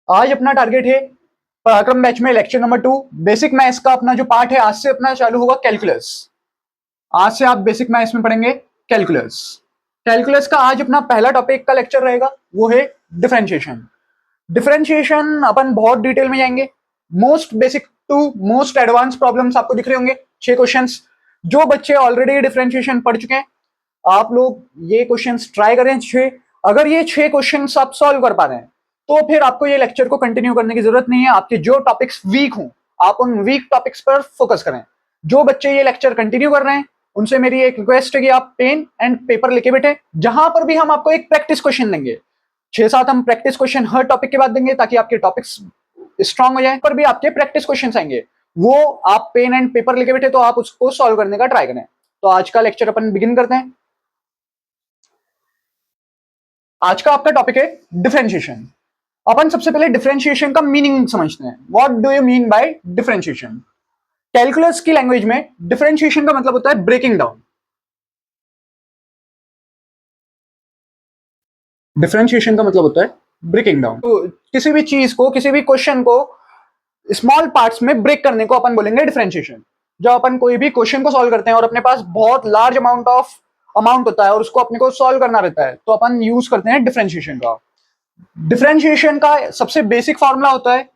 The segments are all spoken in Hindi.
आज अपना टारगेट है पराक्रम बैच में लेक्चर नंबर 2 बेसिक मैथ्स का अपना जो पार्ट है आज से अपना चालू होगा कैलकुलस। आज से आप बेसिक मैथ्स में पढ़ेंगे कैलकुलस। कैलकुलस का आज अपना पहला टॉपिक का लेक्चर रहेगा, वो है डिफरेंशिएशन। डिफरेंशिएशन अपन बहुत डिटेल में जाएंगे। Most basic to most advance problems आपको दिख रहे होंगे, 6 क्वेश्चंस। जो बच्चे ऑलरेडी डिफरेंशिएशन पढ़ चुके हैं, आप लोग ये क्वेश्चंस ट्राई करें 6। अगर ये 6 क्वेश्चंस आप सॉल्व कर पा रहे हैं तो फिर आपको ये लेक्चर को कंटिन्यू करने की जरूरत नहीं है। आपके जो टॉपिक्स वीक हों, आप उन वीक टॉपिक्स पर फोकस करें। जो बच्चे ये लेक्चर कंटिन्यू कर रहे हैं उनसे मेरी एक रिक्वेस्ट है कि आप पेन एंड पेपर लेके बैठे, जहां पर भी हम आपको एक प्रैक्टिस क्वेश्चन देंगे। 6-7 हम प्रैक्टिस क्वेश्चन हर टॉपिक के बाद देंगे ताकि आपके टॉपिक्स स्ट्रांग हो जाए। पर भी आपके प्रैक्टिस क्वेश्चन आएंगे, वो आप पेन एंड पेपर लेके बैठे तो आप उसको सॉल्व करने का ट्राई करें। तो आज का लेक्चर अपन बिगिन करते हैं। आज का आपका टॉपिक है डिफरेंशिएशन। अपन सबसे पहले डिफरेंशिएशन का मीनिंग समझते हैं। What do you mean by differentiation? Calculus की लैंग्वेज में डिफरेंशिएशन का मतलब होता है ब्रेकिंग डाउन। डिफरेंशिएशन का मतलब होता है ब्रेकिंग डाउन। तो किसी भी चीज को, किसी भी क्वेश्चन को स्मॉल पार्ट्स में ब्रेक करने को अपन बोलेंगे डिफरेंशिएशन। जब अपन कोई भी क्वेश्चन को सॉल्व करते हैं और अपने पास बहुत लार्ज अमाउंट होता है और उसको अपने को सॉल्व करना रहता है, तो अपन यूज करते हैं डिफरेंशिएशन का। डिफरेंशिएशन का सबसे बेसिक फॉर्मूला होता है,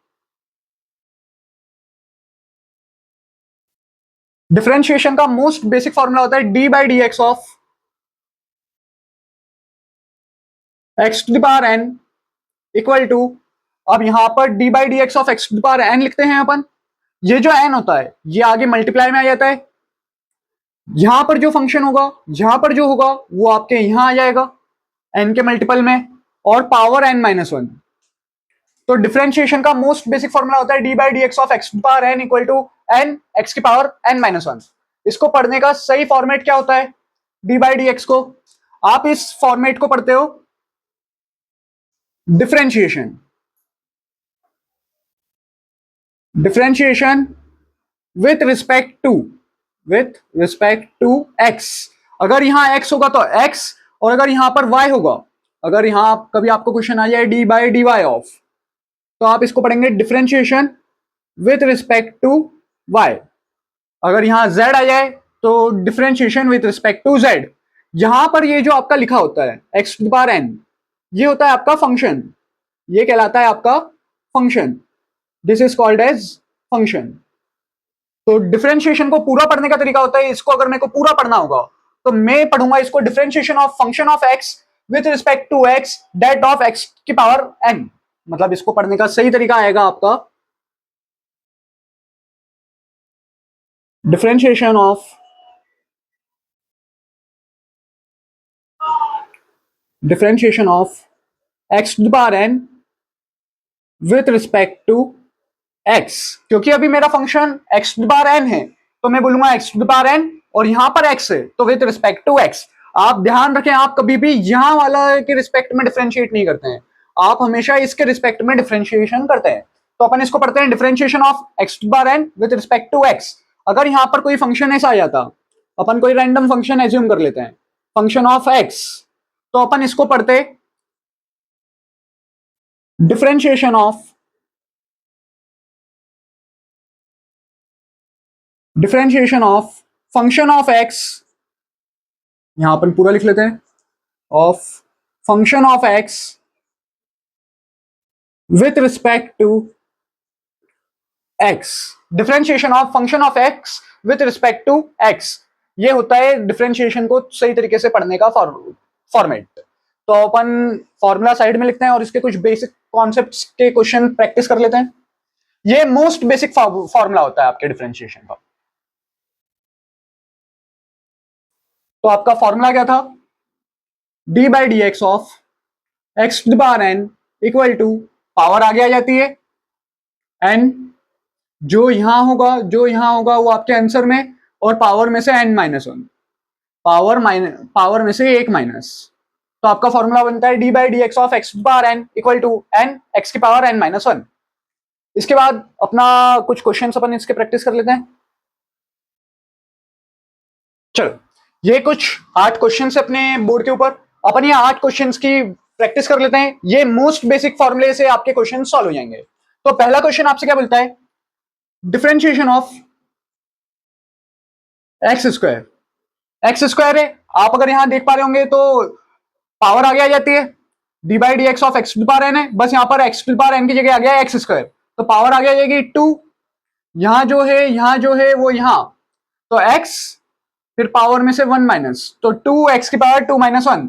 डिफरेंशिएशन का मोस्ट बेसिक फॉर्मूला होता है d by d x of x to the power n equal to. अब यहां पर d by d x of x to the power n लिखते हैं अपन। ये जो एन होता है ये आगे मल्टीप्लाई में आ जाता है। यहां पर जो फंक्शन होगा, यहां पर जो होगा वो आपके यहां आ जाएगा एन के मल्टीपल में, और पावर एन माइनस वन। तो डिफरेंशिएशन का मोस्ट बेसिक फॉर्मूला होता है d by d x of x to power n equal to n x की पावर एन माइनस वन। इसको पढ़ने का सही फॉर्मेट क्या होता है? डी बाई डी एक्स को आप इस फॉर्मेट को पढ़ते हो differentiation. Differentiation with respect to x. अगर यहां x होगा तो x, और अगर यहां पर y होगा, अगर यहां कभी आपको क्वेश्चन आ जाए d by d y of, तो आप इसको पढ़ेंगे differentiation with respect to y। अगर यहां z आ जाए तो differentiation with respect to z। यहां पर ये जो आपका लिखा होता है x to the power n, ये होता है आपका फंक्शन। ये कहलाता है आपका function. This is called as function. तो डिफरेंशिएशन को पूरा पढ़ने का तरीका होता है, इसको अगर मेरे को पूरा पढ़ना होगा तो मैं पढ़ूंगा इसको differentiation of function of x with respect to x that of x की पावर एन। मतलब इसको पढ़ने का सही तरीका आएगा आपका differentiation of x to the power n with respect to x. क्योंकि अभी मेरा function x to the power n है तो मैं बोलूंगा x to the power n, और यहां पर एक्स है तो विथ रिस्पेक्ट टू एक्स। आप ध्यान रखें, आप कभी भी यहां वाला के रिस्पेक्ट में डिफरेंशिएट नहीं करते हैं, आप हमेशा इसके रिस्पेक्ट में डिफरेंशिएशन करते हैं। तो अपन इसको पढ़ते हैं differentiation of x to the power n with respect to x. अगर यहां पर कोई फंक्शन ऐसा आ जाता, अपन कोई रैंडम फंक्शन एज्यूम कर लेते हैं, फंक्शन ऑफ एक्स, तो अपन इसको पढ़ते differentiation of function of x. यहां अपन पूरा लिख लेते हैं, of function of x with respect to x. Differentiation of function of x with respect to x, ये होता है डिफरेंशिएशन को सही तरीके से पढ़ने का फॉर्मेट। तो अपन फॉर्मूला साइड में लिखते हैं और इसके कुछ बेसिक कॉन्सेप्ट्स के क्वेश्चन प्रैक्टिस कर लेते हैं। ये मोस्ट बेसिक फॉर्मूला होता है आपके डिफरेंशिएशन का। तो आपका फॉर्मूला क्या था? D by d x of x to the power n equal to, power आगे आ जाती है एन, जो यहां होगा वो आपके आंसर में, और पावर में से एन माइनस वन, पावर में से एक माइनस। तो आपका फॉर्मूला बनता है d by d x of x to the power n equal to n x की पावर एन माइनस वन। इसके बाद अपना कुछ क्वेश्चन अपन इसके प्रैक्टिस कर लेते हैं। चलो, ये कुछ 8 क्वेश्चन अपने बोर्ड के ऊपर। अपन ये 8 क्वेश्चन की प्रैक्टिस कर लेते हैं, ये मोस्ट बेसिक फॉर्मूले से आपके क्वेश्चन सॉल्व हो जाएंगे। तो पहला क्वेश्चन आपसे क्या बोलता है, differentiation of x square. X square है, आप अगर यहां देख पा रहे होंगे तो पावर आगे आ जाती है, d by d x of x to power n है, बस यहां पर एक्स टू पावर एन की जगह आ गया एक्स स्क्वायर, तो पावर आगे आ जाएगी 2, यहां जो है वो यहां, तो x फिर पावर में से 1 माइनस, तो 2x की power 2 minus 1,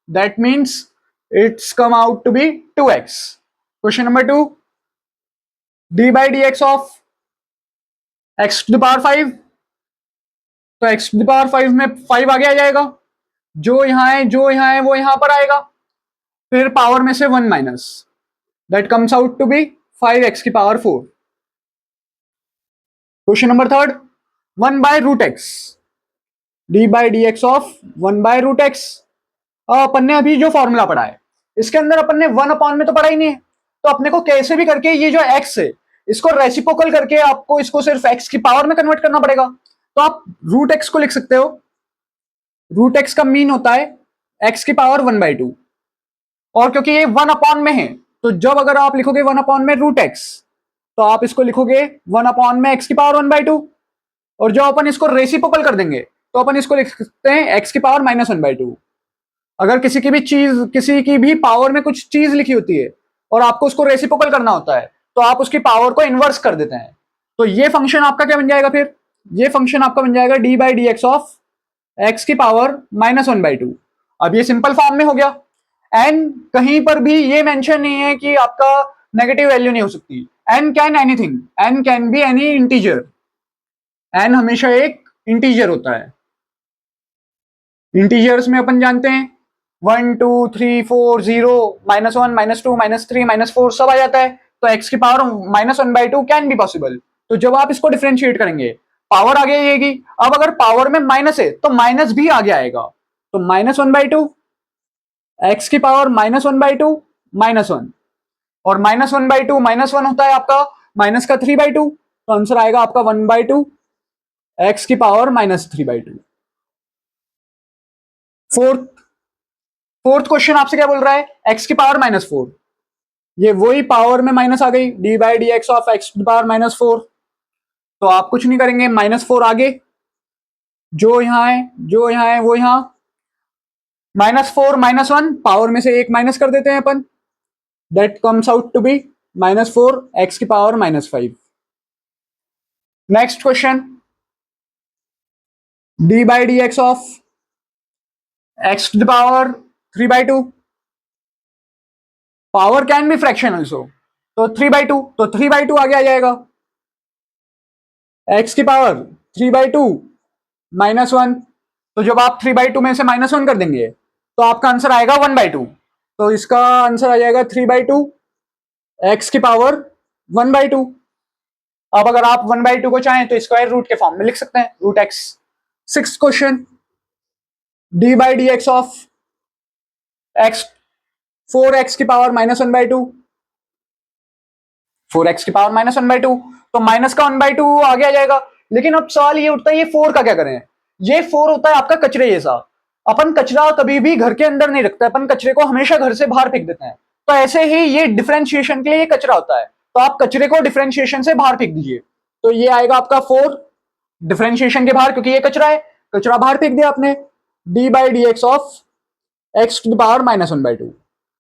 that means it's come out to be 2x। Question number 2, d by d x of x to the power 5, तो एक्स टू द पावर 5 में 5 आगे आ जाएगा, जो यहां है वो यहां पर आएगा, फिर पावर में से 1 minus, that comes out to be 5x की power 4। Question number 3, 1 by root x, d by d x of 1 by root x. अपन ने अभी जो फॉर्मूला पढ़ा है इसके अंदर अपन ने 1 अपॉन में तो पढ़ा ही नहीं है, तो अपने को कैसे भी करके ये जो x है इसको रेसिप्रोकल करके आपको इसको सिर्फ x की पावर में कन्वर्ट करना पड़ेगा। तो आप रूट x को लिख सकते हो, रूट x का मीन होता है x की पावर 1/2, और क्योंकि ये 1 अपॉन में है तो जब अगर आप लिखोगे 1 अपॉन में रूट x, तो आप इसको लिखोगे 1 अपॉन में x की पावर 1/2, और जब अपन इसको रेसिप्रोकल कर देंगे तो अपन इसको लिख सकते हैं x की पावर -1/2। अगर किसी की भी पावर में कुछ चीज लिखी होती है और आपको उसको रेसिप्रोकल करना होता है तो आप उसकी पावर को इनवर्स कर देते हैं, तो ये फंक्शन आपका क्या बन जाएगा, फिर ये फंक्शन आपका बन जाएगा d by d x of x की पावर -1/2। अब ये सिंपल फॉर्म में हो गया, एन कहीं पर भी ये मेंशन नहीं है कि आपका नेगेटिव वैल्यू नहीं हो सकती, n can anything, n can be any integer, n हमेशा एक इंटीजर होता है। इंटीजर्स में अपन जानते हैं 1 2 3 4 0 -1 -2 -3 -4 सब आ जाता है, तो x की पावर -1/2 कैन बी पॉसिबल। तो जब आप इसको डिफरेंशिएट करेंगे पावर आगे आएगी, अब अगर पावर में माइनस है तो माइनस भी आगे आएगा, तो -1/2 x की पावर -1/2 -1, और -1/2 -1 होता है आपका माइनस का 3/2, तो आंसर आएगा आपका 1/2 x की पावर -3/2। फोर्थ क्वेश्चन आपसे क्या बोल रहा है, x की पावर -4, ये वही पावर में माइनस आ गई, d by d x of x to power -4, तो आप कुछ नहीं करेंगे, -4 आगे, जो यहां है वो यहां, -4 -1 पावर में से एक माइनस कर देते हैं अपन, that comes out to be -4 x की power -5। Next question, d by d x of x to power 3/2, power can be fraction also, तो 3/2, तो 3/2 आगे आ जाएगा, एक्स की पावर 3/2 -1, तो जब आप 3/2 में से -1 कर देंगे तो आपका आंसर आएगा 1/2, तो इसका आंसर आ जाएगा 3/2 एक्स की पावर 1/2। अब अगर आप 1/2 को चाहें तो स्क्वायर रूट के फॉर्म में लिख सकते हैं, root x. Sixth question, d by d x of x 4x की पावर -1/2, 4x की पावर -1/2, तो माइनस का 1/2 आगे आ जाएगा, लेकिन अब सवाल ये उठता है ये 4 का क्या करें, ये 4 होता है आपका कचरे जैसा, अपन कचरा कभी भी घर के अंदर नहीं रखते, अपन कचरे को हमेशा घर से बाहर फेंक देते हैं, तो ऐसे ही ये डिफरेंशिएशन के लिए ये कचरा होता है, तो आप कचरे को डिफरेंशिएशन से बाहर फेंक दीजिए, तो ये आएगा आपका 4 डिफरेंशिएशन के बाहर, क्योंकि ये कचरा है, कचरा बाहर फेंक दिया आपने, d by d x of x to the power -1/2।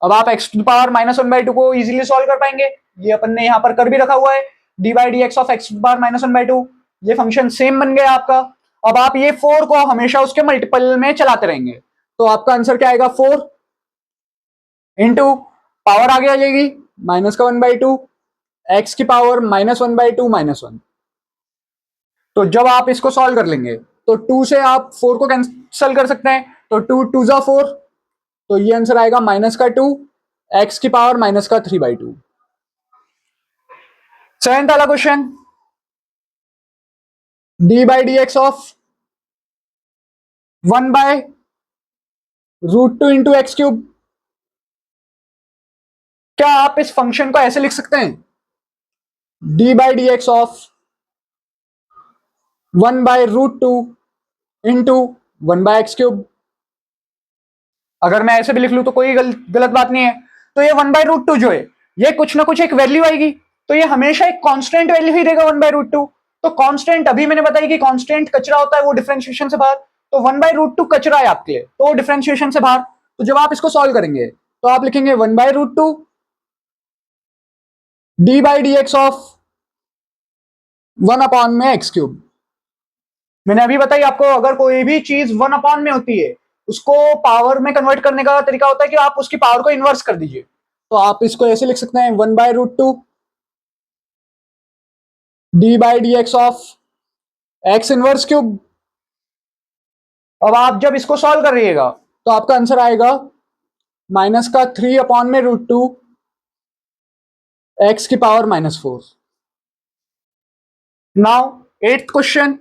अब आप एक्स टू द पावर -1/2 को इजीली सॉल्व कर पाएंगे, ये अपन ने यहां पर कर भी रखा हुआ है, d by d x of x to the power -1/2, ये फंक्शन सेम बन गया आपका। अब आप ये 4 को हमेशा उसके मल्टीपल में चलाते रहेंगे, तो आपका आंसर क्या आएगा, 4 इंटू पावर आगे आ जाएगी माइनस का 1/2 एक्स की पावर -1/2 -1। तो जब आप इसको सॉल्व कर लेंगे तो 2 से आप 4 को कैंसिल कर सकते हैं, तो 2 2 जा 4, तो ये आंसर आएगा -2 एक्स की पावर -3/2। सेवेंथ वाला question, d by d x of 1/√2 into x cube, क्या आप इस फंक्शन को ऐसे लिख सकते हैं, D by d x of 1/√2 into 1/x cube, अगर मैं ऐसे भी लिख लूं तो कोई गलत बात नहीं है। तो ये 1/√2 जो है ये कुछ ना कुछ एक वैल्यू आएगी, तो ये हमेशा एक कांस्टेंट वैल्यू ही देगा 1/√2। तो कांस्टेंट अभी मैंने बताया कि कांस्टेंट कचरा होता है, वो डिफरेंशिएशन से बाहर। तो 1/√2 कचरा है आपके लिए, तो डिफरेंशिएशन से बाहर। तो जब आप इसको सॉल्व करेंगे तो आप लिखेंगे 1/√2 d/dx ऑफ 1 में x³। मैंने अभी बताई आपको, अगर कोई भी चीज 1 में होती है उसको पावर में कन्वर्ट करने का तरीका होता है कि आप उसकी पावर को इन्वर्स कर दीजिए। तो आप इसको ऐसे लिख सकते हैं 1/√2 d/dx ऑफ x⁻³। अब आप जब इसको सॉल्व करिएगा तो आपका आंसर आएगा -3/√2 x⁻⁻⁴। नाउ एट्थ क्वेश्चन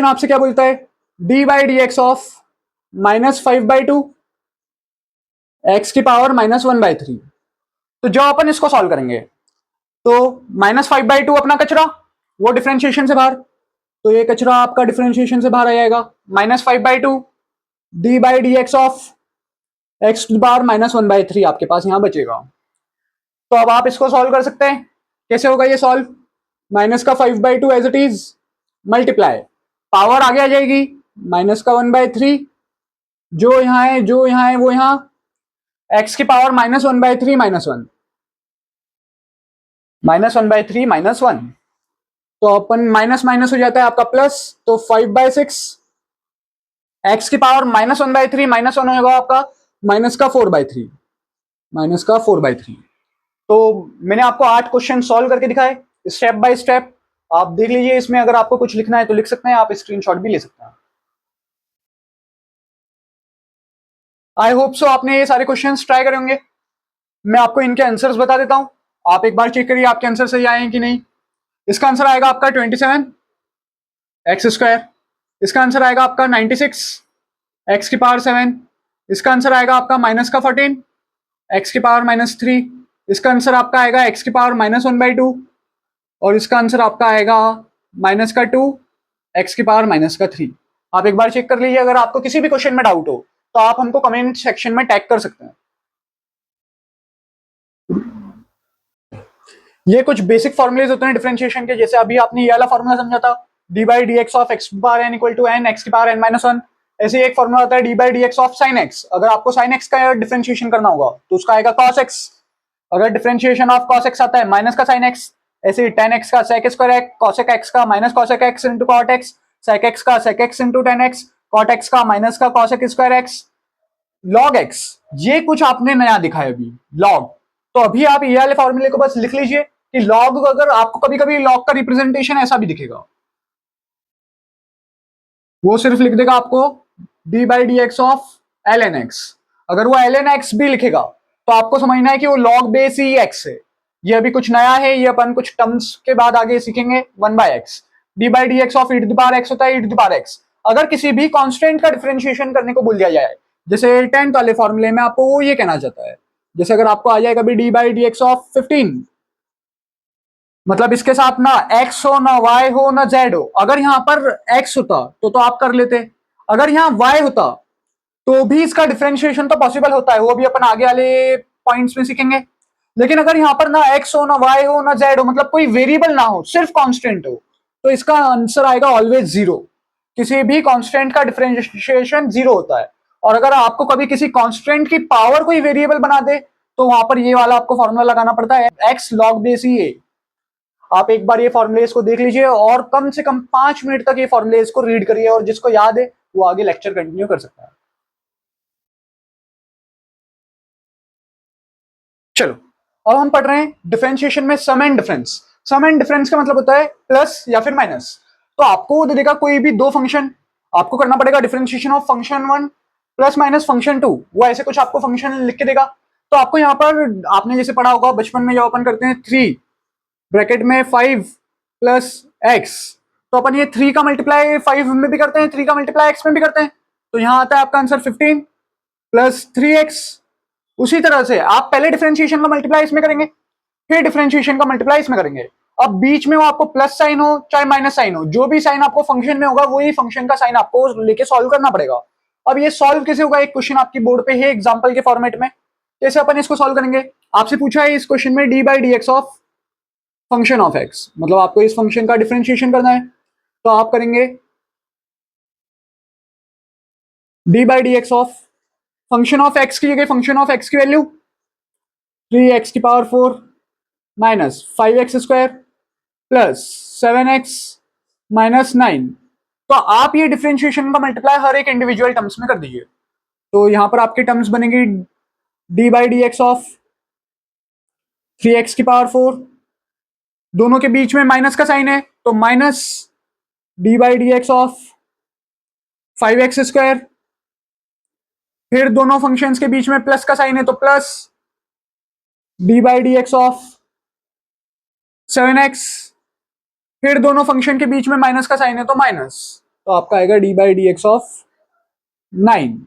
आपसे क्या बोलता है, d/dx ऑफ -5/2 x⁻⁻⁻⁴। तो जब अपन इसको सॉल्व करेंगे तो -5/2 अपना कचरा, वो डिफरेंशिएशन से बाहर। तो ये कचरा आपका डिफरेंशिएशन से बाहर आ जाएगा। -5/2 d/dx ऑफ x⁻⁻⁴ आपके पास यहां बचेगा। तो अब आप इसको सॉल्व कर सकते हैं। कैसे होगा ये solve, -5/2 as it is multiply, power आगे आ जाएगी -1/3, जो यहाँ है वो यहाँ, x⁻⁻⁻1 -1/3 तो अपन माइनस माइनस हो जाता है आपका प्लस, तो 5/6 x⁻⁻⁻1/3 होगा आपका -4/3। तो मैंने आपको 8 क्वेश्चन सॉल्व करके दिखाए स्टेप बाय स्टेप। आप देख लीजिए, इसमें अगर आपको कुछ लिखना है तो लिख सकते हैं, आप स्क्रीनशॉट भी ले सकते हैं। आई होप सो आपने ये सारे क्वेश्चंस ट्राई करे होंगे। मैं आपको इनके आंसर्स बता देता हूं, आप एक बार चेक करिए आपके आंसर सही आए हैं कि नहीं। इसका आंसर आएगा आपका 27 x²। इसका आंसर आएगा आपका 96 x⁻⁷। इसका आंसर आएगा आपका -14 x⁻⁻3। इसका आंसर आपका आएगा x⁻⁻1/2 और इसका आंसर आपका आएगा -2 x⁻⁻3। आप एक बार चेक कर लीजिए। अगर आपको किसी भी क्वेश्चन में डाउट हो तो आप हमको कमेंट सेक्शन में टैग कर सकते हैं। ये कुछ बेसिक फॉर्मुलेज होते हैं डिफरेंशिएशन के, जैसे अभी आपने ये वाला फॉर्मूला समझा था d/dx of x⁻n = n x⁻n-1। ऐसे एक फॉर्मूला होता है d/dx ऑफ sin x। अगर आपको sin x का डिफरेंशिएशन करना होगा तो उसका आएगा cos x। अगर डिफरेंशिएशन ऑफ cos x आता है माइनस का sin x, ऐसे tan x का sec² x, cosec x का -cosec x into cot x, sec x का sec x into tan x, cot x का माइनस का cosec² x, log x। ये कुछ आपने नया दिखा है अभी log। तो अभी आप ये वाले फॉर्मूले को बस लिख लीजिए कि log, अगर आपको कभी कभी log का रिप्रेजेंटेशन ऐसा भी दिखेगा, वो सिर्फ लिख देगा आपको d/dx ऑफ ln x। अगर वो ln x भी लिखेगा तो आपको समझना है कि वो log बेस ही x है। ये अभी कुछ नया है, ये अपन कुछ टर्म्स के बाद आगे सीखेंगे। 1/x d/dx ऑफ e⁻x होता है e⁻x। अगर किसी भी कांस्टेंट का डिफरेंशिएशन करने को बोल दिया जाए, जैसे 10th वाले फॉर्मूले में आपको वो ये कहना चाहता है, जैसे अगर आपको आ जाएगा भी d/dx ऑफ 15, मतलब इसके साथ ना x हो ना y हो ना z हो। अगर यहाँ पर x होता तो आप कर लेते, अगर यहाँ y होता तो भी इसका डिफरेंशिएशन तो पॉसिबल होता है, वो भी अपन आगे वाले पॉइंट्स में सीखेंगे। लेकिन अगर यहाँ पर ना x हो ना y हो ना z हो, मतलब कोई वेरिएबल ना हो, सिर्फ कांस्टेंट हो, तो इसका आंसर आएगा ऑलवेज जीरो। किसी भी कांस्टेंट का डिफरेंशिएशन जीरो होता है। और अगर आपको कभी किसी कांस्टेंट की पावर कोई वेरिएबल बना दे तो वहां पर ये वाला आपको फॉर्मूला लगाना पड़ता है, x log बेस ही है। आप एक बार ये फॉर्मुलेस को देख लीजिए और कम से कम 5 मिनट तक ये फॉर्मुलेस को रीड करिए, और जिसको याद है वो आगे लेक्चर कंटिन्यू कर सकता है। चलो अब हम पढ़ रहे हैं डिफरेंशिएशन में sum and difference. Sum and difference का मतलब होता है प्लस या फिर माइनस। तो आपको दे देगा कोई भी दो फंक्शन, आपको करना पड़ेगा differentiation of function 1 plus minus function 2। वो ऐसे कुछ आपको फंक्शन लिख के देगा। तो आपको यहाँ पर आपने जैसे पढ़ा होगा बचपन में, जब अपन करते हैं 3 ब्रैकेट में 5 प्लस x, तो अपन ये 3 का मल्टीप्लाई 5 में भी करते हैं, 3 का मल्टीप्लाई x में भी करते हैं। तो यहां आता है आपका आंसर 15 प्लस 3x। उसी तरह से आप पहले डिफरेंशिएशन का मल्टीप्लाई इसमें करेंगे, फिर डिफरेंशिएशन का मल्टीप्लाई इसमें करेंगे। अब बीच में वो आपको प्लस साइन हो चाहे माइनस साइन हो, जो भी साइन आपको फंक्शन में होगा वही फंक्शन का साइन आपको लेके सॉल्व करना पड़ेगा। अब ये सॉल्व कैसे होगा, एक क्वेश्चन आपकी बोर्ड पे है एग्जाम्पल के फॉर्मेट में, कैसे अपन इसको सॉल्व करेंगे। आपसे पूछा है इस क्वेश्चन में D by d x of function of x, मतलब आपको इस फंक्शन का डिफरेंशिएशन करना है, तो आप करेंगे D by d x of function of x की जगह फंक्शन ऑफ एक्स की value 3x⁴ minus 5x² plus 7x-9। तो आप ये डिफरेंशिएशन का मल्टीप्लाई हर एक इंडिविजुअल टर्म्स में कर दीजिए। तो यहां पर आपकी टर्म्स बनेगी D by d x of 3x⁴, दोनों के बीच में माइनस का साइन है तो minus d by d x of 5x², फिर दोनों फंक्शंस के बीच में प्लस का साइन है तो plus d by d x of 7x, फिर दोनों फंक्शन के बीच में माइनस का साइन है तो माइनस, तो आपका आएगा d by d x of 9।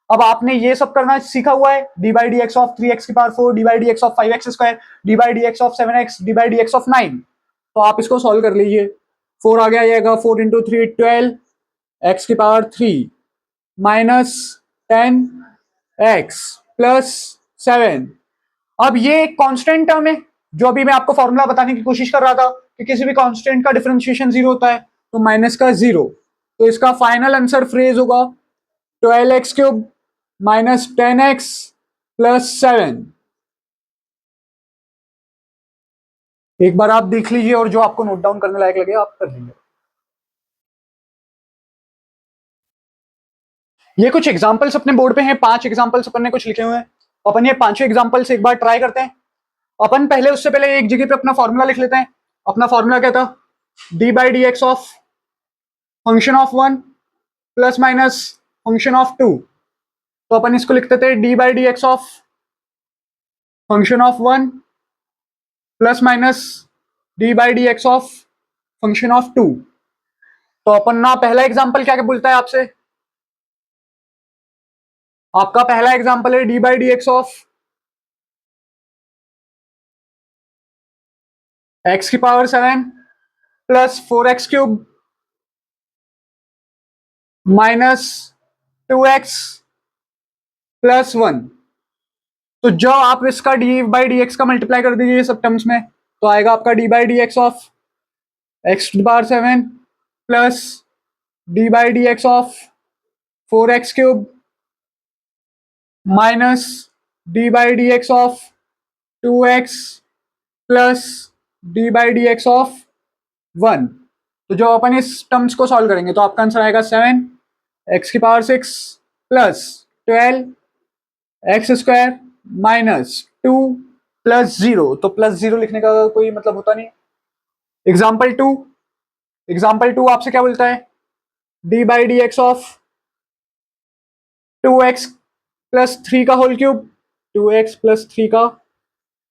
अब आपने ये सब करना सीखा हुआ है, d by d x of 3x⁴, d by d x of 5x², D by d x of 7x, D by d x of 9। तो आप इसको सॉल्व कर लीजिए। 4 आ गया, 4 × 3 12 x⁻³ माइनस 10x प्लस 7। अब ये एक कांस्टेंट टर्म है, जो अभी मैं आपको फॉर्मूला बताने की कोशिश कर रहा था कि किसी भी कांस्टेंट का डिफरेंशिएशन 0 होता है तो माइनस का 0, तो इसका फाइनल आंसर फ्रेज होगा 12x³ माइनस 10x प्लस 7। एक बार आप देख लीजिए और जो आपको नोट डाउन करने लायक लगे आप कर लीजिए। ये कुछ एग्जांपल्स अपने बोर्ड पे हैं, 5 एग्जांपल्स अपन ने कुछ लिखे हुए हैं। अपन ये 5 एग्जांपल्स एक बार ट्राई करते हैं। अपन पहले उससे पहले एक जगह पे अपना फॉर्मूला लिख लेते हैं। अपना फॉर्मूला क्या था, d by d x of function of 1 plus minus function of 2। तो अपन इसको लिखते थे D by d x of function of 1 plus minus d by d x of function of 2। तो अपन ना पहला एग्जांपल क्या बोलता है आपसे, आपका पहला एग्जांपल है d by d x of x⁻7 plus 4x³ minus 2x plus 1। तो जब आप इसका डी बाई डी एक्स का मल्टीप्लाई कर दीजिए सब टर्म्स में, तो आएगा आपका D by d x of x⁻7 plus d by d x of 4x³ minus d by d x of 2x plus d by d x of 1। तो जो अपन इस टर्म्स को सॉल्व करेंगे तो आपका आंसर आएगा 7x⁻6 plus 12x² minus 2 plus 0। तो प्लस 0 लिखने का कोई मतलब होता नहीं। एग्जाम्पल टू आपसे क्या बोलता है, d by d x of 2x plus 3 का होल क्यूब, 2x प्लस 3 का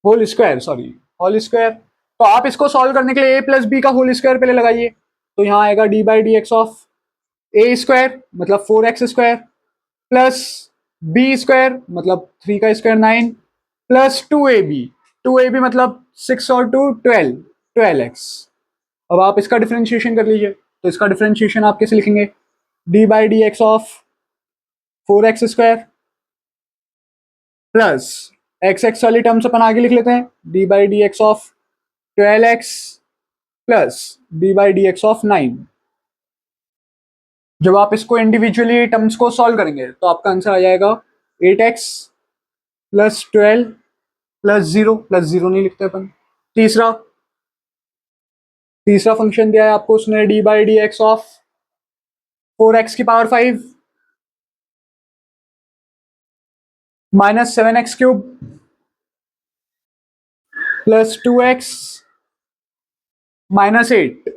होल स्क्वायर। तो आप इसको सॉल्व करने के लिए a प्लस बी का होल स्क्वायर पहले लगाइए। तो यहाँ आएगा d by d x of a² मतलब 4x² प्लस b² मतलब 3 का स्क्वायर 9 प्लस 2ab मतलब 6 और 2 12x। अब आप इसका डिफरेंशिएशन कर लीजिए। तो इसका डिफरेंशिएशन आप कैसे लिखेंगे, D by d x of 4x² plus x वाली टर्म्स अपन आगे लिख लेते हैं, D by d x of 12x plus d by d x of 9। जब आप इसको इंडिविजुअली टर्म्स को सॉल्व करेंगे तो आपका आंसर आ जाएगा 8x प्लस 12 प्लस 0 नहीं लिखते अपन। तीसरा फंक्शन दिया है आपको उसने D by d x of 4x⁵ minus 7x³ plus 2x minus 8।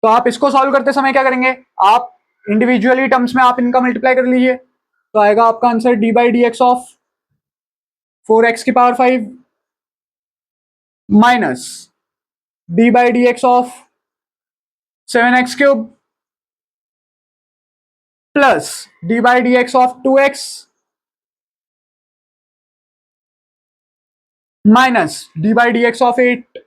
तो आप इसको सॉल्व करते समय क्या करेंगे, आप इंडिविजुअली टर्म्स में आप इनका मल्टीप्लाई कर लीजिए। तो आएगा आपका answer D by d x of 4x⁵ minus d by d x of 7x³ plus d by d x of 2x minus d by d x of 8।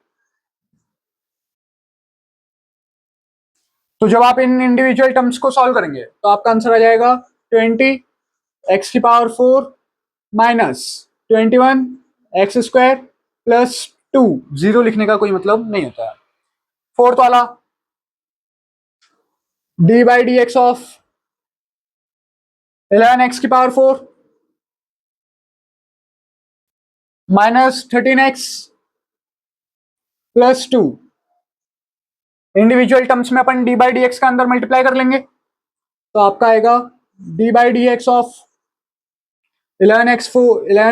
तो जब आप इन इंडिविजुअल टर्म्स को सॉल्व करेंगे तो आपका आंसर आ जाएगा 20 एक्स की power 4 minus 21 x square plus 2, zero लिखने का कोई मतलब नहीं होता है। फोर्थ वाला D by d x of 11 x की power 4 minus 13 x plus 2। Individual terms में अपन डी बाई डी एक्स का अंदर मल्टीप्लाई कर लेंगे, तो आपका आएगा d by d x of 11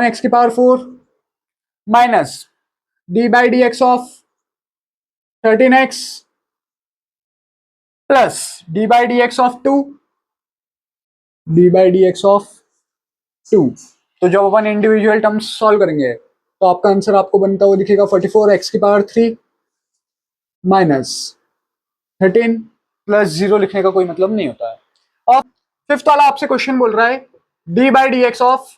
x की power 4 minus d by d x of 13 x plus d by d x of 2, d by d x of 2। तो जब अपन इंडिविजुअल टर्म्स सॉल्व करेंगे तो आपका आंसर आपको बनता हुआ दिखेगा 44 एक्स की पावर 3 माइनस 13 प्लस 0 लिखने का कोई मतलब नहीं होता है। और फिफ्थ वाला आपसे क्वेश्चन बोल रहा है d by d x of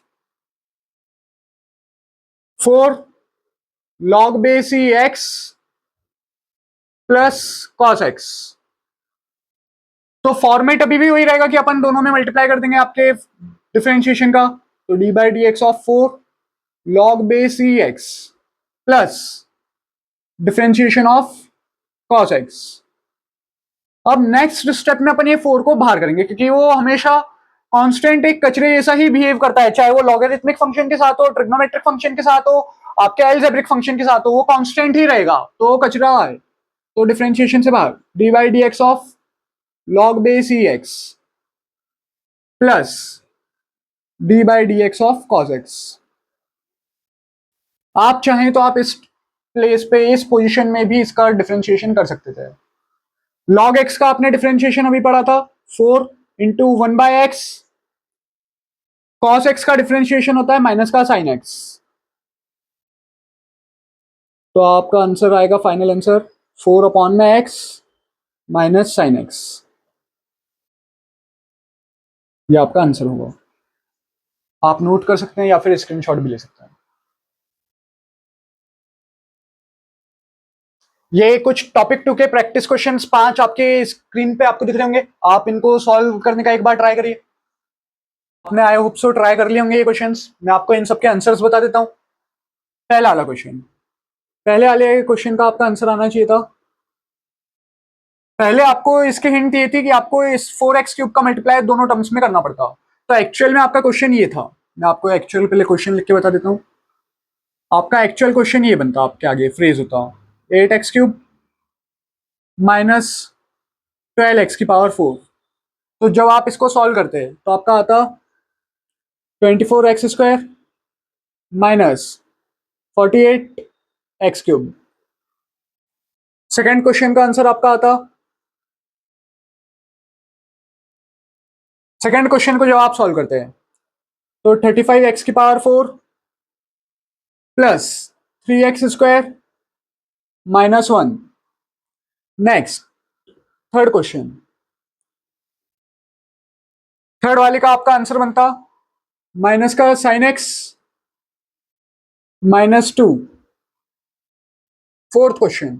4 log base e x plus cos x. तो फॉर्मेट अभी भी वही रहेगा कि अपन दोनों में मल्टीप्लाई कर देंगे आपके डिफरेंशिएशन का। तो d by d x of 4 log base e x plus differentiation of cos x. अब नेक्स्ट स्टेप में अपन ये 4 को बाहर करेंगे, क्योंकि वो हमेशा कांस्टेंट एक कचरे जैसा ही बिहेव करता है, चाहे वो लॉगरिथमिक फंक्शन के साथ हो, ट्रिग्नोमेट्रिक फंक्शन के साथ हो, आपके अलजेब्रिक फंक्शन के साथ हो, वो कांस्टेंट ही रहेगा, तो वो कचरा है। तो डिफरेंशिएशन से बाहर D by d x of log base e x plus d by d x of cos x. आप चाहें तो आप इस प्लेस पे, इस पोजीशन में भी इसका डिफरेंशिएशन कर सकते थे। लॉग एक्स का आपने डिफरेंशिएशन अभी पढ़ा था 4 into 1 by x. Cos x का डिफरेंशिएशन होता है माइनस का साइन एक्स। तो आपका आंसर आएगा, फाइनल आंसर 4 अपॉन में एक्स माइनस साइन एक्स। ये आपका आंसर होगा। आप नोट कर सकते हैं या फिर स्क्रीनशॉट भी ले सकते हैं। ये कुछ टॉपिक 2 के प्रैक्टिस क्वेश्चंस 5 आपके स्क्रीन पे आपको दिख रहे होंगे। आप इनको सॉल्व करने का एक बार ट्राई करिए। आपने आई होप सो ट्राई कर लिए होंगे ये क्वेश्चंस। मैं आपको इन सबके आंसर्स बता देता हूं। पहला वाला क्वेश्चन, पहले वाले क्वेश्चन का आपका आंसर आना चाहिए था। पहले आपको इसकी हिंट ये थी कि आपको इस 4x क्यूब का मल्टीप्लाई दोनों टर्म्स में करना पड़ता। तो एक्चुअल में आपका क्वेश्चन ये था। मैं आपको एक्चुअल पहले क्वेश्चन लिख के बता देता हूँ। आपका एक्चुअल क्वेश्चन ये बनता, आपके आगे फ्रेज होता 8x क्यूब माइनस 12x की पावर 4। तो जब आप इसको सॉल्व करते हैं तो आपका आता 24x square minus 48x cube. Second question का आंसर आपका आता, सेकेंड क्वेश्चन को जब आप सॉल्व करते हैं तो 35x की power 4 plus 3x square minus 1। Next third question, third वाले का आपका आंसर बनता माइनस का sine x minus 2। Fourth question,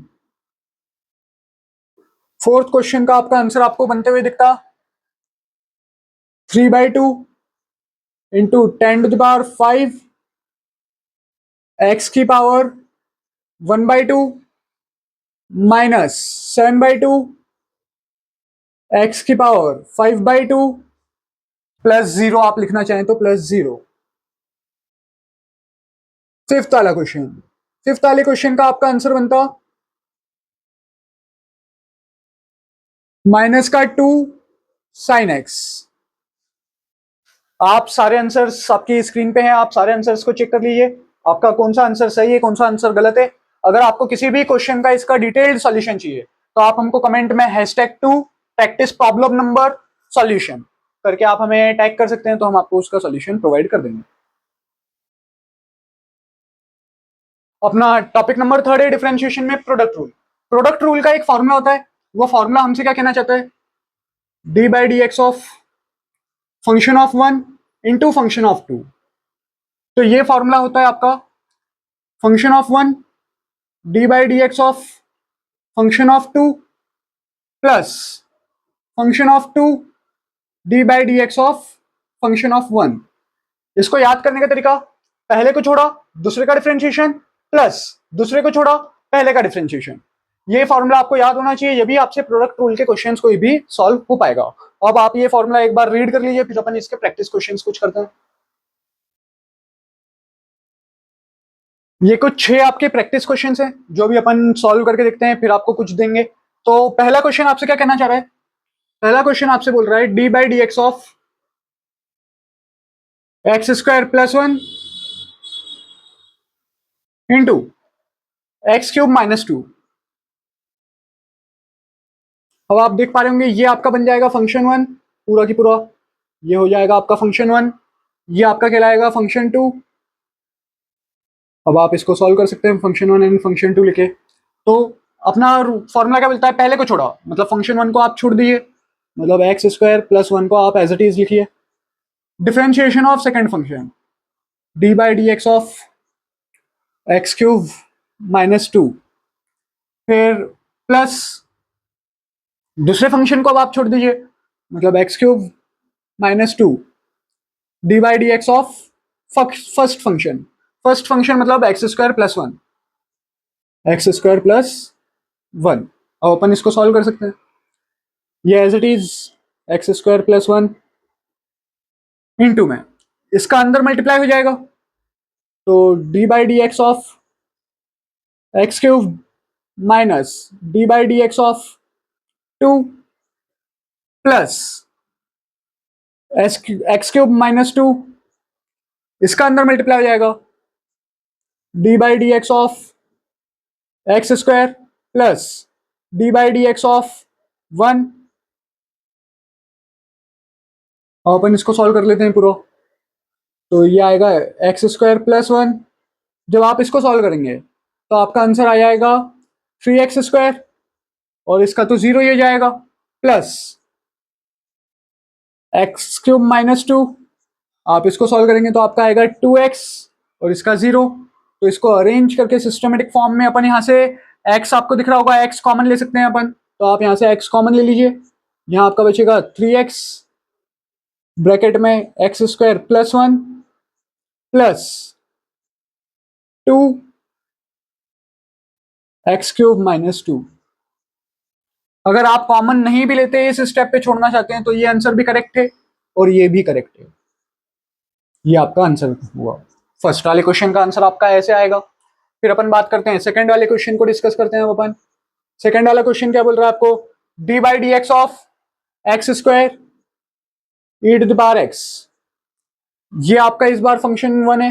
fourth question का आपका आंसर आपको बनते हुए दिखता 3/2 इंटू 10⁵ एक्स की पावर 1/2 माइनस 7/2 एक्स की पावर 5/2 प्लस 0। आप लिखना चाहें तो प्लस 0। फिफ्थ वाला क्वेश्चन, फिफ्थ वाले क्वेश्चन का आपका आंसर बनता माइनस का 2 साइन एक्स। आप सारे आंसर्स आपकी स्क्रीन पे हैं, आप सारे आंसर्स को चेक कर लीजिए, आपका कौन सा आंसर सही है, कौन सा आंसर गलत है। अगर आपको किसी भी क्वेश्चन का इसका डिटेल्ड सॉल्यूशन चाहिए तो आप हमको कमेंट में #2 प्रैक्टिस प्रॉब्लम नंबर सॉल्यूशन करके आप हमें टैग कर सकते हैं, तो हम आपको उसका सॉल्यूशन प्रोवाइड कर देंगे। अपना टॉपिक नंबर 3 है डिफरेंशिएशन में प्रोडक्ट रूल। प्रोडक्ट रूल का एक फॉर्मूला होता है, वो फॉर्मूला हमसे क्या कहना चाहता है, d by d x of function of 1 into function of 2। तो ये फॉर्मूला होता है आपका function of 1 D by d x of function of 2 plus function of 2 d by d x of function of one. इसको याद करने का तरीका, पहले को छोड़ा दूसरे का डिफरेंशिएशन प्लस दूसरे को छोड़ा पहले का डिफरेंशिएशन। ये फॉर्मूला आपको याद होना चाहिए, ये भी आपसे प्रोडक्ट रूल के क्वेश्चंस कोई भी सॉल्व हो पाएगा। अब आप ये फॉर्मूला एक बार रीड कर लीजिए, फिर अपन इसके प्रैक्टिस क्वेश्चंस कुछ करते हैं। ये कुछ 6 आपके प्रैक्टिस क्वेश्चंस हैं जो भी अपन सॉल्व करके देखते हैं, फिर आपको कुछ देंगे। तो पहला क्वेश्चन आपसे क्या कहना चाह रहा है? पहला क्वेश्चन आपसे बोल रहा है d by d x of x square plus one into x cube minus to. अब आप देख पा रहे होंगे ये आपका बन जाएगा फंक्शन वन पूरा की पूरा, ये हो जाएगा आपका फंक्शन वन, ये आपका कहलाएगा फंक्शन टू। अब आप इसको सॉल्व कर सकते हैं function one and function two लिखे। तो अपना फॉर्मूला क्या बोलता है, पहले को छोड़ा मतलब फंक्शन वन को आप छोड़ दीजिए, मतलब एक्स स्क्वायर प्लस वन को आप एज इट इज लिखिए। Differentiation of second function d by d x of x cube minus two, फिर प्लस दूसरे फंक्शन को अब आप छोड़ दीजिए, मतलब x cube minus two d by d x of first function. First function मतलब x square plus one, x square plus one. अब अपन इसको सॉल्व कर सकते हैं, ये as it is x square plus one into में इसका अंदर मल्टीप्लाई हो जाएगा, तो d by d x of x cube minus d by d x of two plus x cube minus two, इसका अंदर मल्टीप्लाई हो जाएगा d by d x of x square plus d by d x of one. अपन इसको सॉल्व कर लेते हैं पूरा, तो ये आएगा एक्स स्क्वायर प्लस वन। जब आप इसको सॉल्व करेंगे तो आपका आंसर आ जाएगा 3x स्क्वायर, और इसका तो जीरो ही हो जाएगा, plus x cube minus to. आप इसको सॉल्व करेंगे तो आपका आएगा 2x और इसका जीरो। तो इसको अरेंज करके सिस्टमेटिक फॉर्म में अपन यहाँ से x आपको दिख रहा होगा, x कॉमन ले सकते हैं अपन, तो आप यहाँ से x कॉमन ले लीजिए। यहाँ आपका बचेगा 3x ब्रैकेट में x square plus one plus two x cube minus to. अगर आप कॉमन नहीं भी लेते, इस स्टेप पे छोड़ना चाहते हैं, तो ये आंसर भी करेक्ट है और ये भी करेक्ट है। ये आपका आंसर हुआ। फर्स्ट वाले क्वेश्चन का आंसर आपका ऐसे आएगा। फिर अपन बात करते हैं सेकंड वाले क्वेश्चन को डिस्कस करते हैं अपन। सेकंड वाला क्वेश्चन क्या बोल रहा है आपको, d by d x of x square e to the power x. ये आपका इस बार फंक्शन वन है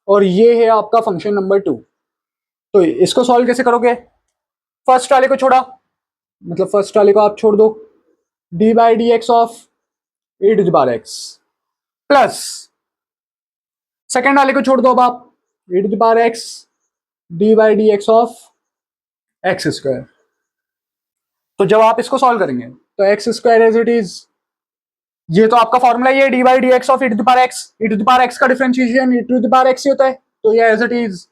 और ये है आपका फंक्शन नंबर टू। तो इसको सॉल्व कैसे करोगे, फर्स्ट वाले को छोड़ा, मतलब फर्स्ट वाले को आप छोड़ दो, d by d x of e to the power x plus second वाले को छोड़ दो अब आप, e to the power x d by d x of x square. तो जब आप इसको सॉल्व करेंगे तो x square as it is, ये तो आपका फॉर्मूला ये d by d x of e to the power x, e to the power x का differentiation e to the power x ही होता है, तो ये एज इट इज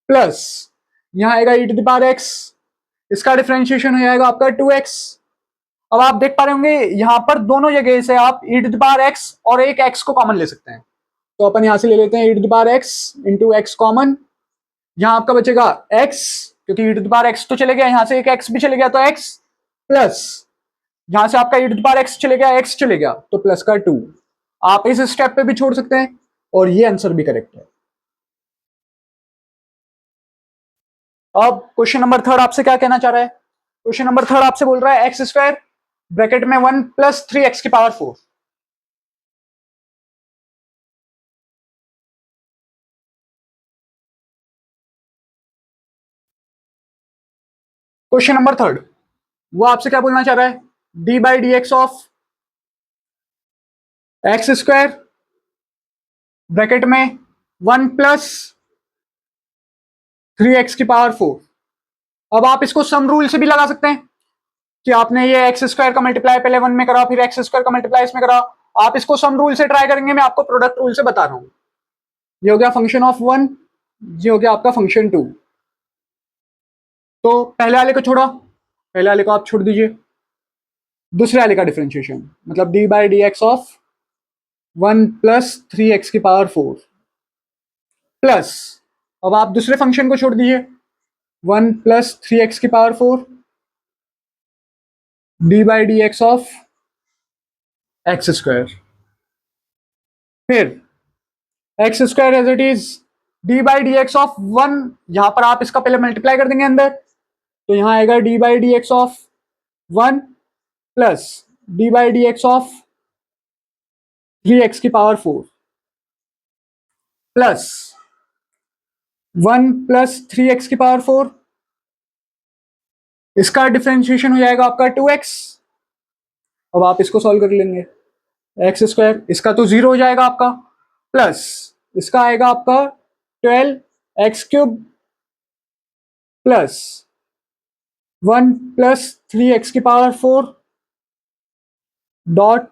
प्लस यहाँ आएगा ई टू द पावर एक्स, इसका डिफरेंशिएशन हो जाएगा आपका 2x। अब आप देख पा रहे होंगे यहाँ पर दोनों जगह से आप e to the power x और एक x को कॉमन ले सकते हैं, तो अपन यहां से ले लेते हैं e to the power x into x common. यहाँ आपका बचेगा x, क्योंकि e to the power x तो चले गया, यहाँ से एक x भी चले गया तो x, प्लस यहां से आपका e to the power x चले गया, x चले गया तो प्लस का 2। आप इस स्टेप पे भी छोड़ सकते हैं और ये आंसर भी करेक्ट है। अब क्वेश्चन नंबर थर्ड आपसे क्या कहना चाह रहा है, क्वेश्चन नंबर थर्ड आपसे बोल रहा है एक्स स्क्वायर ब्रैकेट में 1 प्लस 3x की पावर 4। क्वेश्चन नंबर थर्ड वो आपसे क्या बोलना चाह रहा है, d by d x of x square bracket में 1 प्लस 3x की पावर 4। अब आप इसको सम रूल से भी लगा सकते हैं कि आपने ये एक्स स्क्वायर का मल्टीप्लाई पहले 1 में करा, फिर एक्स स्क्वायर का मल्टीप्लाई इसमें करा। आप इसको सम रूल से ट्राई करेंगे, मैं आपको प्रोडक्ट रूल से बता रहा हूं। ये हो गया फंक्शन ऑफ वन, ये हो गया आपका फंक्शन टू। तो पहले वाले को छोड़ा, पहले वाले को आप छोड़ दीजिए, दूसरे वाले का डिफरेंशिएशन मतलब d by d x of 1 plus 3x⁴ plus, अब आप दूसरे फंक्शन को छोड़ दीजिए, 1 plus 3x⁴ d by d x of x², फिर x² as it is d by d x of 1, यहां पर आप इसका पहले मल्टीप्लाई कर देंगे अंदर, तो यहां आएगा d by d x of 1 plus d by d x of 3x⁴ plus 1 plus 3x⁴, इसका डिफरेंशिएशन हो जाएगा आपका 2x। अब आप इसको सॉल्व कर लेंगे, x², इसका तो 0 हो जाएगा आपका, प्लस इसका आएगा आपका 12x³ plus 1 plus 3x⁴ dot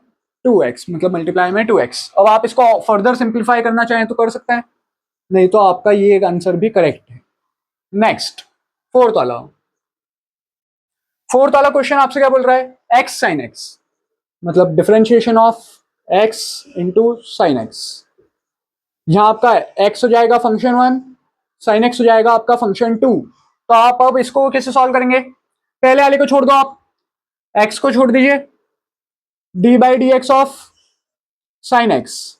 2x, मतलब मल्टीप्लाई में 2x। अब आप इसको फर्दर सिंप्लीफाई करना चाहें तो कर सकते हैं, नहीं तो आपका ये आंसर भी करेक्ट है। नेक्स्ट, फोर्थ वाला क्वेश्चन आपसे क्या बोल रहा है, x sin x, मतलब differentiation of x into sine x. यहां आपका x हो जाएगा फंक्शन 1, साइन x हो जाएगा आपका फंक्शन 2। तो आप अब इसको कैसे सॉल्व करेंगे, पहले वाले को छोड़ दो, आप x को छोड़ दीजिए, D by d x of sine x,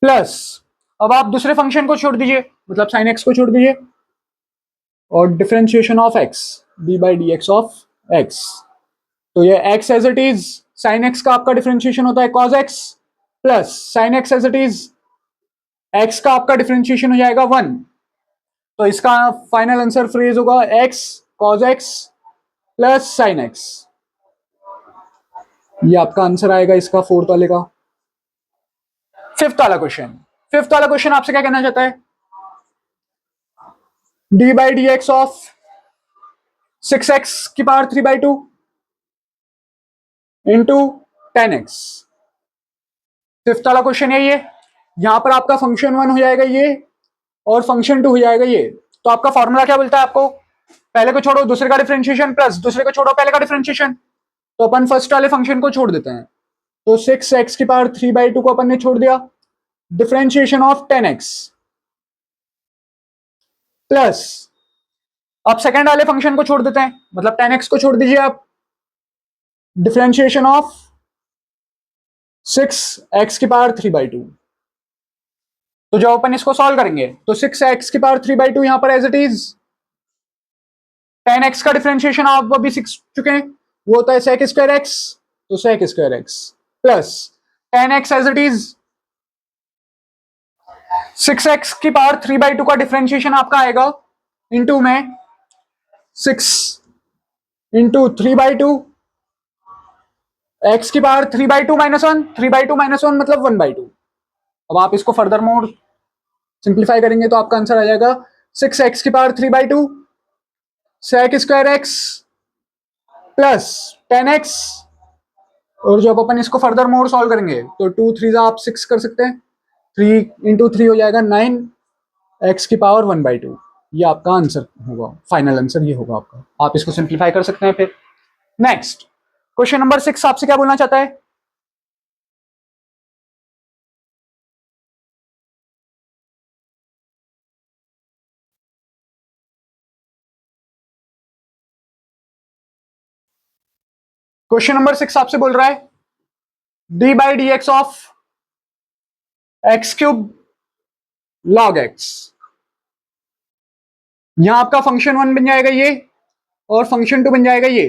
plus अब आप दूसरे फंक्शन को छोड़ दीजिए, मतलब साइन एक्स को छोड़ दीजिए, और differentiation of x, d by d x of x। तो ये x as it is sine x का आपका डिफरेंशिएशन होता है cos x, plus sine x as it is x का आपका डिफरेंशिएशन हो जाएगा 1। तो इसका फाइनल आंसर फ्रेज होगा x cos x plus sine x। ये आपका आंसर आएगा इसका फोर्थ वाले का। फिफ्थ वाला क्वेश्चन आपसे क्या कहना चाहता है, d by d x of 6x⁵ into 10x। Fifth वाला क्वेश्चन है ये, यहां पर आपका फंक्शन 1 हो जाएगा ये, और फंक्शन 2 हो जाएगा ये। तो आपका फॉर्मूला क्या बोलता है आपको, पहले को छोड़ो दूसरे का डिफरेंशिएशन प्लस दूसरे को छोड़ो पहले का डिफरेंशिएशन। तो अपन फर्स्ट वाले फंक्शन को छोड़ देते हैं, तो 6x⁵ को अपन ने छोड़ दिया, डिफरेंशिएशन ऑफ 10x प्लस, अब सेकंड वाले फंक्शन को छोड़ देते हैं, मतलब 10x को छोड़ दीजिए आप, डिफरेंशिएशन ऑफ 6x⁵। तो जब अपन इसको सॉल्व करेंगे तो 6x⁵ यहां पर एज इट इज, 10x का डिफरेंशिएशन आप अभी सीख चुके हैं, वो होता है sec²x, तो sec² plus 10x as it is 6x⁵ का डिफरेंशिएशन आपका आएगा इनटू में 6 इंटू 3/2, x⁵ माइनस 1, 3/2 माइनस 1 मतलब 1/2। अब आप इसको फर्दर मोर सिंप्लीफाई करेंगे तो आपका आंसर आ जाएगा 6x⁵ sec² प्लस 10x, और जब अपन इसको फर्दर मोर सॉल्व करेंगे तो 2 3 आप 6 कर सकते हैं, 3 इंटू 3 हो जाएगा 9, x⁴ 1/2। ये आपका आंसर होगा, फाइनल आंसर ये होगा आपका। आप इसको सिंप्लीफाई कर सकते हैं। फिर नेक्स्ट क्वेश्चन नंबर 6 आपसे क्या बोलना चाहता है, क्वेश्चन नंबर 6 आपसे बोल रहा है d by d x of x³ log x। यहां आपका फंक्शन 1 बन जाएगा ये, और फंक्शन 2 बन जाएगा ये।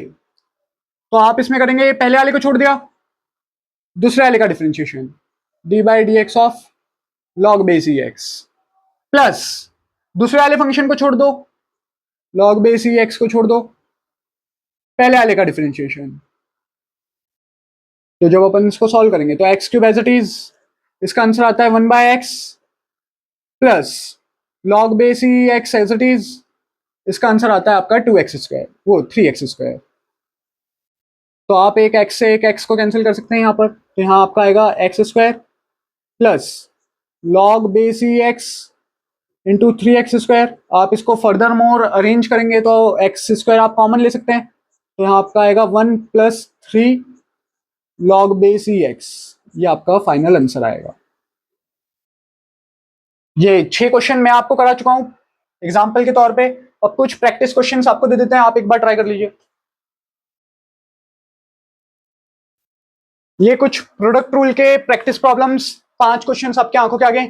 तो आप इसमें करेंगे, पहले वाले को छोड़ दिया, दूसरे वाले का differentiation, d by d x of log base x, plus दूसरे वाले फंक्शन को छोड़ दो, log बेस x को छोड़ दो, पहले वाले का डिफरेंशिएशन। तो जब अपन इसको सॉल्व करेंगे तो x³ एज इट इज, इसका आंसर आता है 1/x plus log base x as it is, इसका आंसर आता है आपका 2x², वो 3x²। तो आप एक x से एक x को कैंसिल कर सकते हैं यहाँ पर, तो यहाँ आपका आएगा x² plus log base x into 3x²। आप इसको फर्दर मोर अरेंज करेंगे तो x² आप कॉमन ले सकते हैं, तो यहाँ आपका आएगा 1 प्लस 3 log बेस x ये आपका फाइनल आंसर आएगा। ये 6 क्वेश्चन मैं आपको करा चुका हूं एग्जाम्पल के तौर पे। अब कुछ प्रैक्टिस क्वेश्चंस आपको दे देते हैं, आप एक बार ट्राई कर लीजिए। ये कुछ प्रोडक्ट रूल के प्रैक्टिस प्रॉब्लम्स, 5 क्वेश्चंस आपके आंखों के आगे।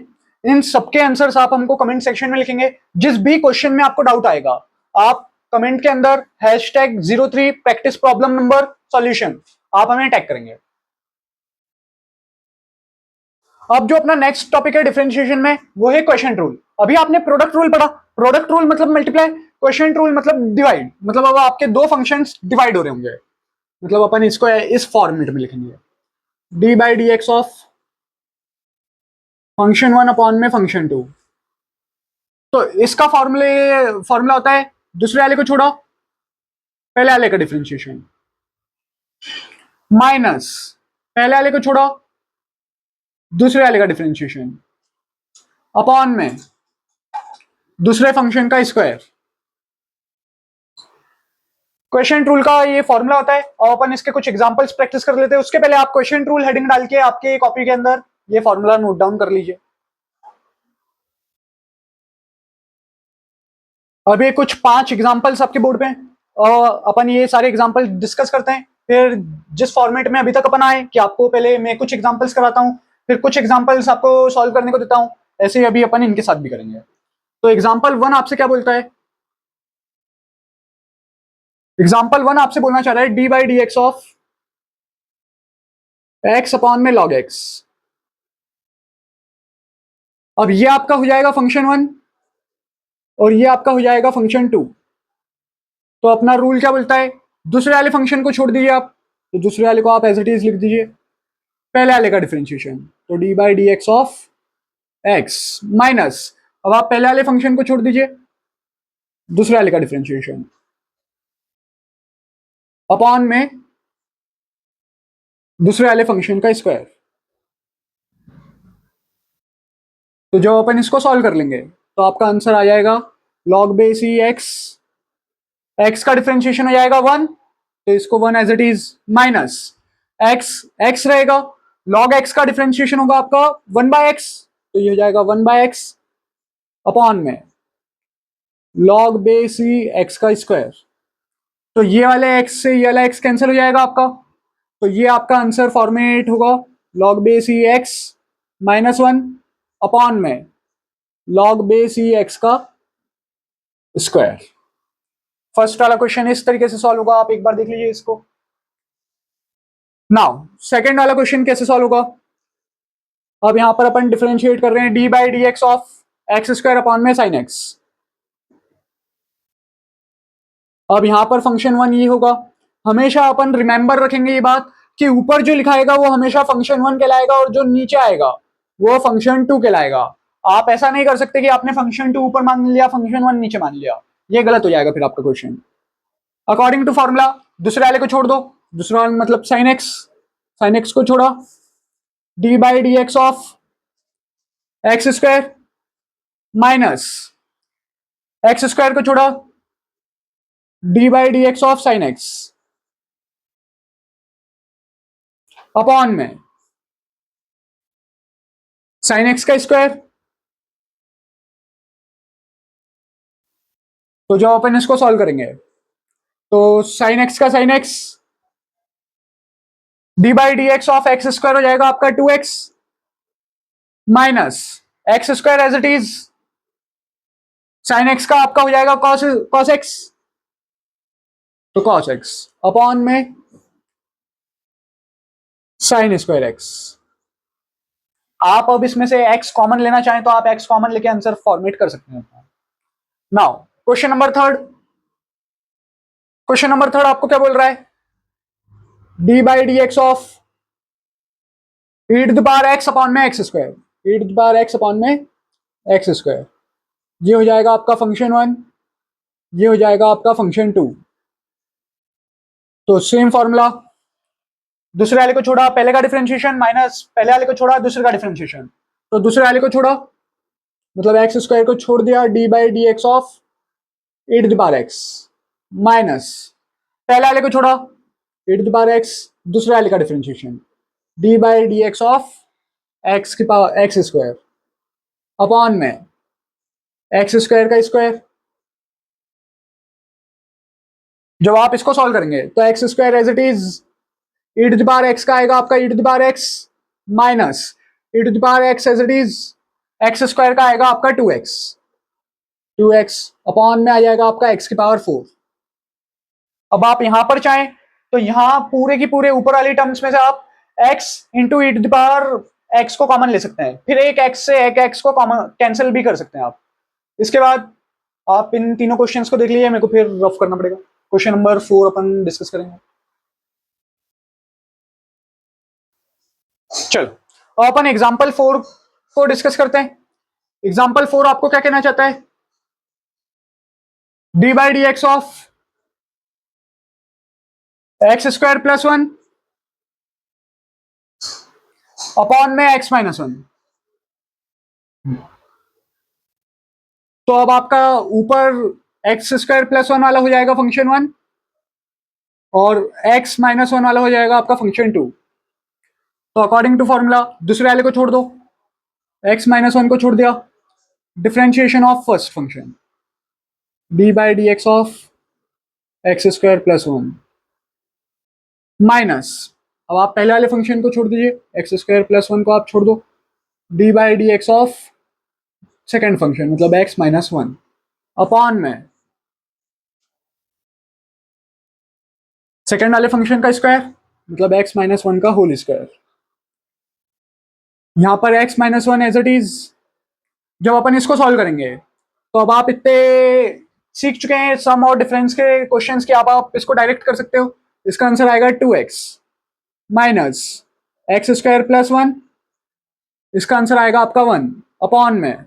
इन सबके आंसर्स आप हमको कमेंट सेक्शन में लिखेंगे। जिस भी क्वेश्चन में आपको डाउट आएगा, आप कमेंट के अंदर #03 प्रैक्टिस प्रॉब्लम नंबर सॉल्यूशन आप हमें टैग करेंगे। अब जो अपना नेक्स्ट टॉपिक है डिफरेंशिएशन में, वो है क्वेश्चन रूल। अभी आपने प्रोडक्ट रूल पढ़ा, प्रोडक्ट रूल मतलब मल्टीप्लाई, क्वेश्चन रूल मतलब डिवाइड। मतलब अब आपके दो फंक्शंस डिवाइड हो रहे होंगे, मतलब अपन इसको इस फॉर्मेट में लिखेंगे, D by d x of function 1 upon में फंक्शन 2। तो इसका फॉर्मूला होता है, दूसरे वाले को छोड़ो, पहले वाले का डिफरेंशिएशन, माइनस पहले वाले को छोड़ो, दूसरे वाले का डिफरेंशिएशन, अपॉन में दूसरे फंक्शन का स्क्वायर। क्वेश्चन रूल का ये फॉर्मूला होता है। और अपन इसके कुछ एग्जांपल्स प्रैक्टिस कर लेते हैं। उसके पहले आप क्वेश्चन रूल हेडिंग डाल के आपके कॉपी के अंदर ये फॉर्मूला नोट डाउन कर लीजिए। अभी कुछ 5 एग्जांपल्स आपके बोर्ड पे हैं और अपन ये सारे एग्जांपल डिस्कस करते हैं। फिर जिस फॉर्मेट में अभी तक अपन आए कि आपको पहले मैं कुछ एग्जांपल्स कराता हूं, फिर कुछ एग्जांपल्स आपको सॉल्व करने को देता हूं, ऐसे ही अभी अपन इनके साथ भी करेंगे। तो एग्जांपल 1 आपसे क्या बोलता है? एग्जाम्पल 1 आपसे बोलना चाह रहा है d by d x of x upon में लॉग एक्स। अब ये आपका हो जाएगा फंक्शन 1 और ये आपका हो जाएगा फंक्शन 2। तो अपना रूल क्या बोलता है? दूसरे वाले फंक्शन को छोड़ दीजिए आप, तो दूसरे वाले को आप एज इट इज लिख दीजिए, पहले वाले का डिफरेंशिएशन, तो d by d x of x minus, अब आप पहले वाले फंक्शन को छोड़ दीजिए, दूसरे वाले का डिफरेंशिएशन, अपॉन में दूसरे वाले फंक्शन का स्क्वायर। तो जब अपन इसको सॉल्व कर लेंगे तो आपका आंसर आ जाएगा log base e x, x का डिफरेंशिएशन हो जाएगा 1, तो इसको 1 as it is, minus x, x रहेगा, लॉग एक्स का डिफरेंशिएशन होगा आपका 1 बाय एक्स, तो ये हो जाएगा 1 बाय एक्स अपॉन में लॉग बेस ई एक्स का स्क्वायर। तो ये वाले एक्स से ये वाला एक्स कैंसिल हो जाएगा आपका, तो ये आपका आंसर फॉर्मेट होगा log base e x -1 upon में लॉग बेस ई एक्स का स्क्वायर। फर्स्ट वाला क्वेश्चन इस तरीके से सॉल्व होगा, आप एक बार देख लीजिए इसको। नाउ सेकंड वाला क्वेश्चन कैसे सॉल्व होगा? अब यहां पर अपन डिफरेंशिएट कर रहे हैं D by d x of x square upon में साइन एक्स। अब यहां पर फंक्शन 1 ये होगा, हमेशा अपन रिमेंबर रखेंगे ये बात कि ऊपर जो लिखाएगा वो हमेशा फंक्शन 1 कहलाएगा और जो नीचे आएगा वो फंक्शन 2 कहलाएगा। आप ऐसा नहीं कर सकते कि आपने फंक्शन 2 ऊपर मान लिया, फंक्शन 1 नीचे मान लिया, ये गलत हो जाएगा फिर आपका क्वेश्चन। अकॉर्डिंग टू फॉर्मूला दूसरे वाले को छोड़ दो, दूसरा वाला मतलब साइन एक्स को छोड़ा, d by d x of x square minus x square को छोड़ा, d by d x of sine x upon में साइन एक्स का स्क्वायर। तो जब अपन इसको सॉल्व करेंगे तो साइन एक्स का sine x, d by d x of x square हो जाएगा आपका 2x माइनस x square as it is, sine x का आपका हो जाएगा कॉस एक्स, तो कॉस एक्स अपॉन में साइन स्क्वायर एक्स। आप अब इसमें से x कॉमन लेना चाहें तो आप x कॉमन लेके आंसर फॉर्मेट कर सकते हैं। Now question number third, question number third आपको क्या बोल रहा है? D by d x of e to the power x upon में x square, e to the power x upon में एक्स स्क्वायर, ये हो जाएगा आपका फंक्शन 1, ये हो जाएगा आपका फंक्शन 2। तो सेम फॉर्मूला, दूसरे वाले को छोड़ा पहले का डिफरेंशिएशन माइनस पहले वाले को छोड़ा दूसरे का डिफरेंशिएशन, तो दूसरे वाले को छोड़ा मतलब एक्स स्क्वायर को छोड़ दिया, d by d x of e to the power x minus पहले वाले को छोड़ा e to the power x, दूसरे वाले का differentiation, d by d x of x की पावर एक्स स्क्वायर अपॉन में एक्स स्क्वायर का स्क्वायर। जब आप इसको सॉल्व करेंगे तो x square as it is e to the power x का आएगा आपका e to the power x minus E to the power x as it is x square का आएगा आपका 2x अपॉन में आ जाएगा आपका x की पावर 4। अब आप यहां पर चाहें तो यहां पूरे की पूरे ऊपर वाली टर्म्स में से आप x into e to the power x को कॉमन ले सकते हैं, फिर एक x से एक x को कॉमन कैंसिल भी कर सकते हैं आप। इसके बाद आप इन तीनों क्वेश्चंस को देख लीजिए, मेरे को फिर रफ करना पड़ेगा। क्वेश्चन नंबर 4 अपन डिस्कस करेंगे। चलो अपन एग्जाम्पल 4 को डिस्कस करते हैं। एग्जाम्पल 4 आपको क्या कहना चाहता है? D by d x of x square plus 1 upon में x माइनस 1। तो अब आपका ऊपर एक्स स्क्वायर प्लस 1 वाला हो जाएगा फंक्शन 1 और x माइनस 1 वाला हो जाएगा आपका फंक्शन 2। तो अकॉर्डिंग टू फॉर्मूला दूसरे वाले को छोड़ दो, x माइनस 1 को छोड़ दिया, differentiation of first function d by d x of x square plus 1 minus, अब आप पहले वाले फंक्शन को छोड़ दीजिए, एक्स स्क्वायर प्लस 1 को आप छोड़ दो, d by d x of second function मतलब x माइनस 1 अपॉन में सेकेंड वाले फंक्शन का स्क्वायर मतलब x माइनस 1 का होल स्क्वायर। यहां पर x minus 1 as it is. जब अपन इसको सॉल्व करेंगे तो अब आप इतने सीख चुके हैं सम और डिफरेंस के क्वेश्चंस कि आप इसको डायरेक्ट कर सकते हो। इसका आंसर आएगा 2x माइनस एक्स स्क्वायर प्लस 1, इसका आंसर आएगा आपका 1 अपॉन में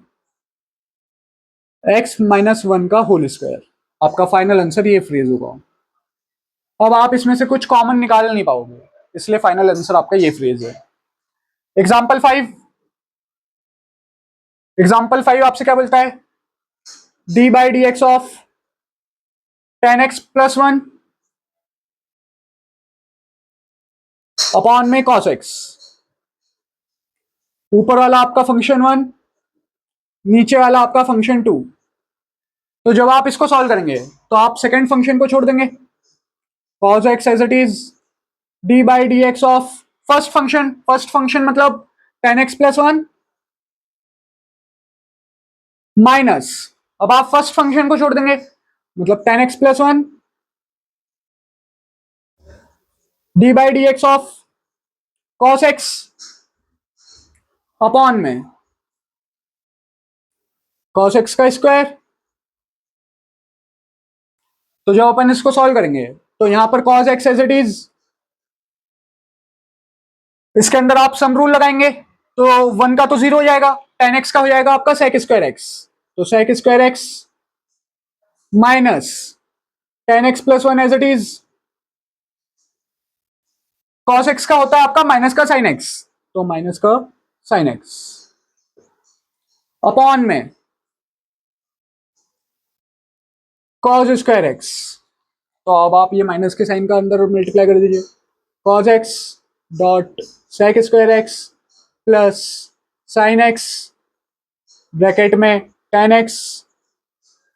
x माइनस 1 का होल स्क्वायर। आपका फाइनल आंसर ये फ्रेज होगा। अब आप इसमें से कुछ कॉमन निकाल नहीं पाओगे, इसलिए फाइनल आंसर आपका ये फ्रेज है। एग्जाम्पल 5 आपसे क्या बोलता है? D by d x of 10x plus 1 upon में cos x। ऊपर वाला आपका फंक्शन 1, नीचे वाला आपका फंक्शन 2। तो जब आप इसको सॉल्व करेंगे तो आप सेकेंड फंक्शन को छोड़ देंगे, cos x as it is d by d x of first function मतलब 10x प्लस 1 माइनस, अब आप फर्स्ट फंक्शन को छोड़ देंगे मतलब 10x plus 1 D by d x of cos x upon में cos x का स्क्वायर। तो जब अपन इसको सॉल्व करेंगे तो यहां पर cos x as it is, इसके अंदर आप सम रूल लगाएंगे तो 1 का तो 0 हो जाएगा, 10x का हो जाएगा आपका sec स्क्वायर x। तो sec square x minus 10x plus 1 as it is, cos x का होता है आपका माइनस का sin x, तो माइनस का sin x अपॉन में cos स्क्वायर x। तो अब आप ये माइनस के साइन का अंदर मल्टीप्लाई कर दीजिए, cos x dot sec square x plus sin x bracket में 10x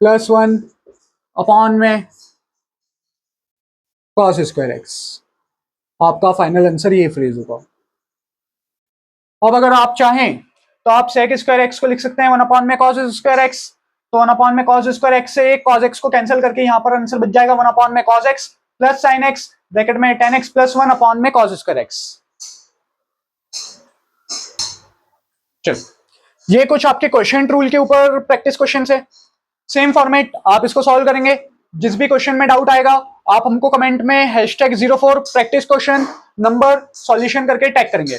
प्लस 1 अपॉन में cos स्क्वायर x। आपका फाइनल आंसर ये फ्रेज होगा। अब अगर आप चाहें तो आप sec स्क्वायर x को लिख सकते हैं 1 अपॉन में cos स्क्वायर x। तो 1 अपॉन में cos स्क्वायर x से cos x को कैंसिल करके यहां पर आंसर बच जाएगा 1 अपॉन में cos x plus sin x bracket में 10x प्लस 1 अपॉन में cos स्क्वायर x। चलो ये कुछ आपके क्वेश्चन रूल के ऊपर प्रैक्टिस क्वेश्चन है। सेम फॉर्मेट, आप इसको सॉल्व करेंगे। जिस भी क्वेश्चन में डाउट आएगा आप हमको कमेंट में #04 प्रैक्टिस क्वेश्चन नंबर सॉल्यूशन करके टैग करेंगे।